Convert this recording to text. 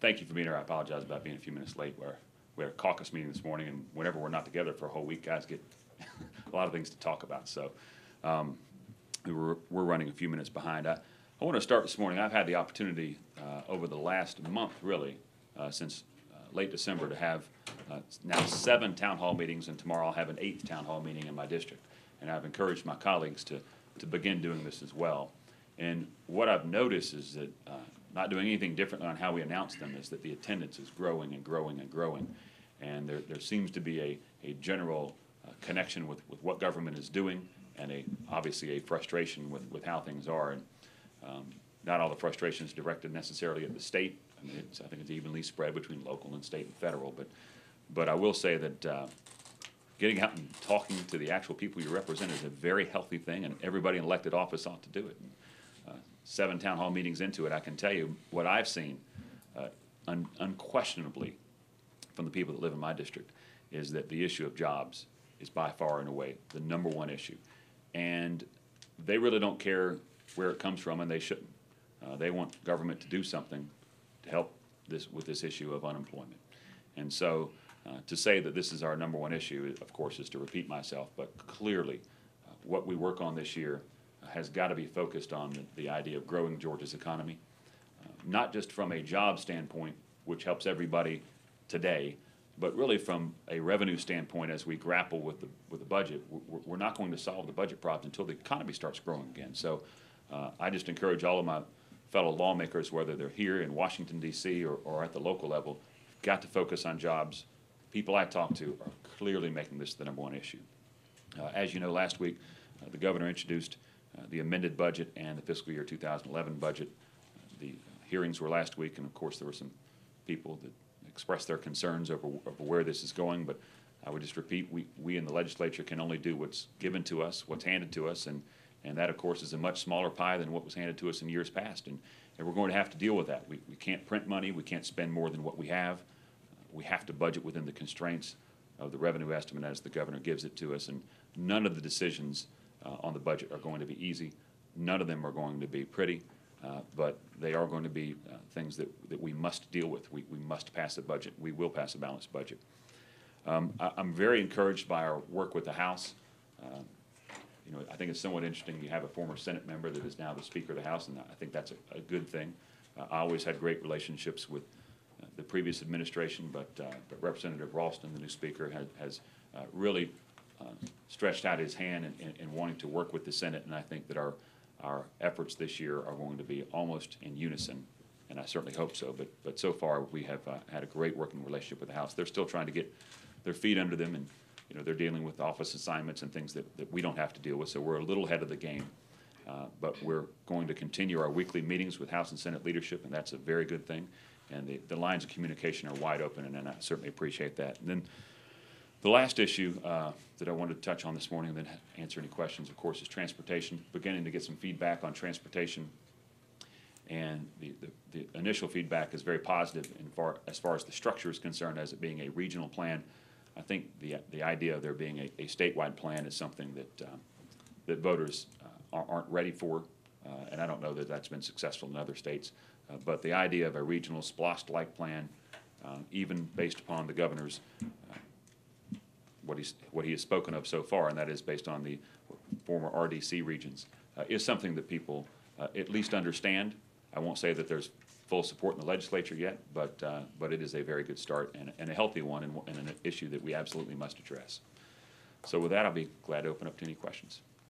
Thank you for being here. I apologize about being a few minutes late. We had a caucus meeting this morning, and whenever we're not together for a whole week, guys get a lot of things to talk about. So we're running a few minutes behind. I want to start this morning. I've had the opportunity over the last month, really, since late December, to have now 7 town hall meetings, and tomorrow I'll have an 8th town hall meeting in my district. And I've encouraged my colleagues to begin doing this as well. And what I've noticed is that not doing anything different on how we announce them is that the attendance is growing and growing and growing. And there seems to be a general connection with what government is doing, and obviously a frustration with how things are. And not all the frustration is directed necessarily at the state. I mean, I think it's evenly spread between local and state and federal. But I will say that getting out and talking to the actual people you represent is a very healthy thing, and everybody in elected office ought to do it. 7 town hall meetings into it, I can tell you what I've seen unquestionably from the people that live in my district is that the issue of jobs is by far and away the #1 issue. And they really don't care where it comes from, and they shouldn't. They want government to do something to help with this issue of unemployment. And so to say that this is our #1 issue, of course, is to repeat myself, but clearly what we work on this year has got to be focused on the idea of growing Georgia's economy, not just from a job standpoint, which helps everybody today, but really from a revenue standpoint. As we grapple with the budget, we're not going to solve the budget problems until the economy starts growing again. So I just encourage all of my fellow lawmakers, whether they're here in Washington, D.C. or at the local level, got to focus on jobs. People I talk to are clearly making this the #1 issue. As you know, last week the governor introduced the amended budget and the fiscal year 2011 budget. The hearings were last week, and of course there were some people that expressed their concerns over where this is going. But I would just repeat, we in the legislature can only do what's given to us, what's handed to us, and that, of course, is a much smaller pie than what was handed to us in years past. And we're going to have to deal with that. We can't print money. We can't spend more than what we have. We have to budget within the constraints of the revenue estimate as the governor gives it to us. And none of the decisions on the budget are going to be easy. None of them are going to be pretty, but they are going to be things that we must deal with. We must pass a budget. We will pass a balanced budget. I'm very encouraged by our work with the House. I think it's somewhat interesting. You have a former Senate member that is now the Speaker of the House, and I think that's a good thing. I always had great relationships with the previous administration, but Representative Ralston, the new Speaker, has really stretched out his hand in wanting to work with the Senate, and I think that our efforts this year are going to be almost in unison, and I certainly hope so. But so far we have had a great working relationship with the House. They're still trying to get their feet under them, and they're dealing with office assignments and things that we don't have to deal with, so we're a little ahead of the game. But we're going to continue our weekly meetings with House and Senate leadership, and that's a very good thing. And the lines of communication are wide open, and I certainly appreciate that. And then the last issue that I wanted to touch on this morning and then answer any questions, of course, is transportation. Beginning to get some feedback on transportation. And the initial feedback is very positive as far as the structure is concerned, as it being a regional plan. I think the idea of there being a statewide plan is something that voters aren't ready for, and I don't know that that's been successful in other states. But the idea of a regional SPLOST-like plan, even based upon the governor's what he has spoken of so far, and that is based on the former RDC regions, is something that people at least understand. I won't say that there's full support in the legislature yet, but it is a very good start and a healthy one, and an issue that we absolutely must address. So with that, I'll be glad to open up to any questions.